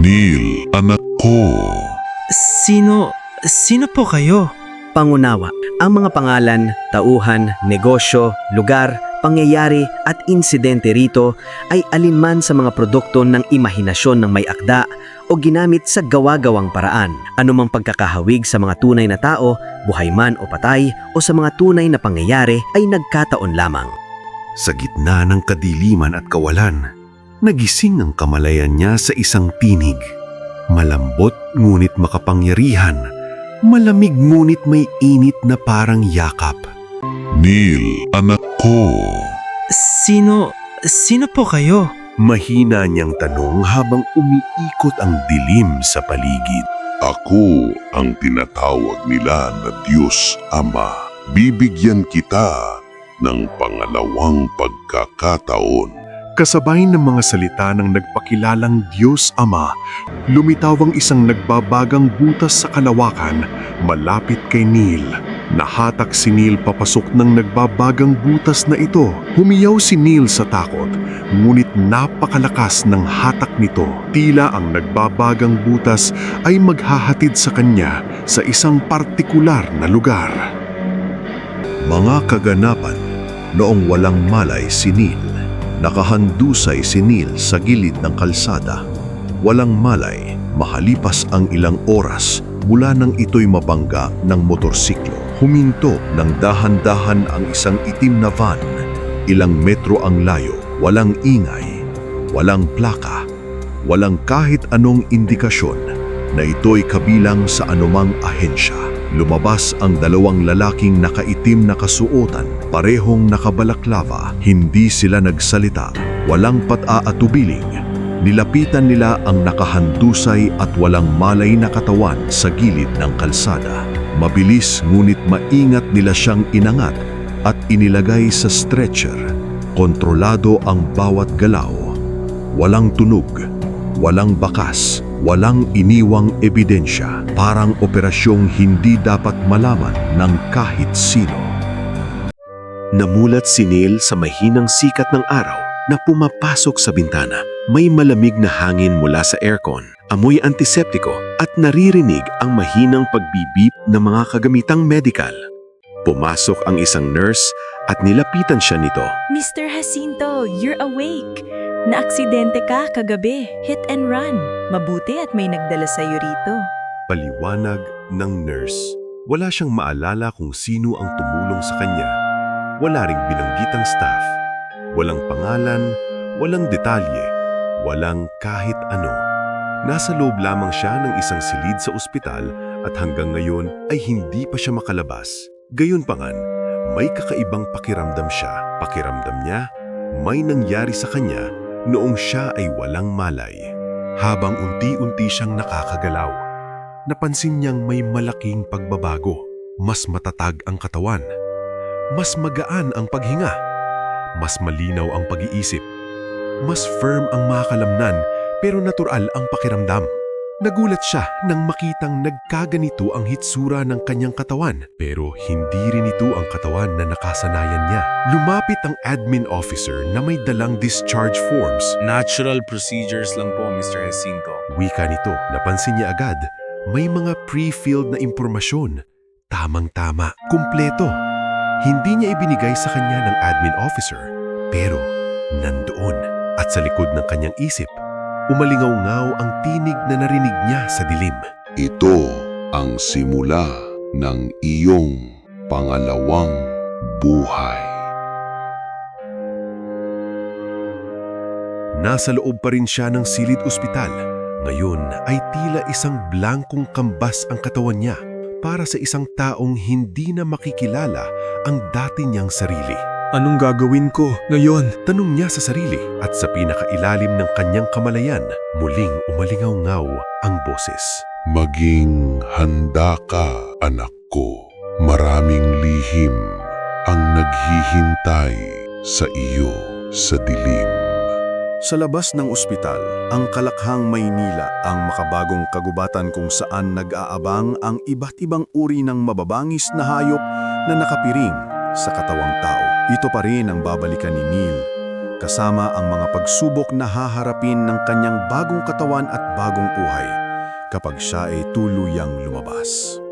Neil, anak ko. Sino po kayo? Pangunawa, ang mga pangalan, tauhan, negosyo, lugar, pangyayari at insidente rito ay alinman sa mga produkto ng imahinasyon ng may akda o ginamit sa gawa-gawang paraan. Anumang pagkakahawig sa mga tunay na tao, buhay man o patay, o sa mga tunay na pangyayari ay nagkataon lamang. Sa gitna ng kadiliman at kawalan, nagising ang kamalayan niya sa isang tinig. Malambot ngunit makapangyarihan, malamig ngunit may init na parang yakap. Neil, anak ko. Sino po kayo? Mahina niyang tanong habang umiikot ang dilim sa paligid. Ako ang tinatawag nila na Diyos Ama. Bibigyan kita ng pangalawang pagkakataon. Kasabay ng mga salita ng nagpakilalang Diyos Ama, lumitaw ang isang nagbabagang butas sa kalawakan malapit kay Neil. Nahatak si Neil papasok ng nagbabagang butas na ito. Humiyaw si Neil sa takot, ngunit napakalakas ng hatak nito. Tila ang nagbabagang butas ay maghahatid sa kanya sa isang partikular na lugar. Mga kaganapan, noong walang malay si Neil. Nakahandusay si Neil sa gilid ng kalsada. Walang malay, mahalipas ang ilang oras mula nang ito'y mabangga ng motorsiklo. Huminto ng dahan-dahan ang isang itim na van. Ilang metro ang layo, walang ingay, walang plaka, walang kahit anong indikasyon na ito'y kabilang sa anumang ahensya. Lumabas ang dalawang lalaking nakaitim na kasuotan, parehong nakabalaklava. Hindi sila nagsalita, walang pat-aatubiling. Nilapitan nila ang nakahandusay at walang malay na katawan sa gilid ng kalsada. Mabilis ngunit maingat nila siyang inangat at inilagay sa stretcher. Kontrolado ang bawat galaw. Walang tunog, walang bakas, walang iniwang ebidensya. Parang operasyong hindi dapat malaman ng kahit sino. Namulat si Neil sa mahinang sikat ng araw na pumapasok sa bintana. May malamig na hangin mula sa aircon, amoy antiseptiko at naririnig ang mahinang pagbibip ng mga kagamitang medical. Pumasok ang isang nurse at nilapitan siya nito. Mr. Jacinto, you're awake. Naaksidente ka kagabi. Hit and run. Mabuti at may nagdala sa'yo rito. Paliwanag ng nurse. Wala siyang maalala kung sino ang tumulong sa kanya. Wala ring binanggitang staff. Walang pangalan, walang detalye, walang kahit ano. Nasa loob lamang siya ng isang silid sa ospital at hanggang ngayon ay hindi pa siya makalabas. Gayunpaman, may kakaibang pakiramdam siya. Pakiramdam niya, may nangyari sa kanya noong siya ay walang malay. Habang unti-unti siyang nakakagalaw, napansin niyang may malaking pagbabago. Mas matatag ang katawan. Mas magaan ang paghinga. Mas malinaw ang pag-iisip. Mas firm ang mga kalamnan pero natural ang pakiramdam. Nagulat siya nang makitang nagkaganito ang hitsura ng kanyang katawan pero hindi rin ito ang katawan na nakasanayan niya. Lumapit ang admin officer na may dalang discharge forms. Natural procedures lang po, Mr. Jacinto. Wika nito, napansin niya agad, may mga pre-filled na impormasyon. Tamang-tama, kumpleto. Hindi niya ibinigay sa kanya ng admin officer, pero nandoon at sa likod ng kanyang isip, umalingaw-ngaw ang tinig na narinig niya sa dilim. Ito ang simula ng iyong pangalawang buhay. Nasa loob pa rin siya ng silid ospital. Ngayon ay tila isang blankong kambas ang katawan niya para sa isang taong hindi na makikilala ang dati niyang sarili. Anong gagawin ko ngayon? Tanong niya sa sarili at sa pinakailalim ng kanyang kamalayan, muling umalingaw-ngaw ang boses. Maging handa ka, anak ko. Maraming lihim ang naghihintay sa iyo sa dilim. Sa labas ng ospital, ang Kalakhang, Maynila ang makabagong kagubatan kung saan nag-aabang ang iba't ibang uri ng mababangis na hayop na nakapiring sa katawang tao. Ito pa rin ang babalikan ni Neil. kasama ang mga pagsubok na haharapin ng kanyang bagong katawan at bagong buhay kapag siya ay tuluyang lumabas.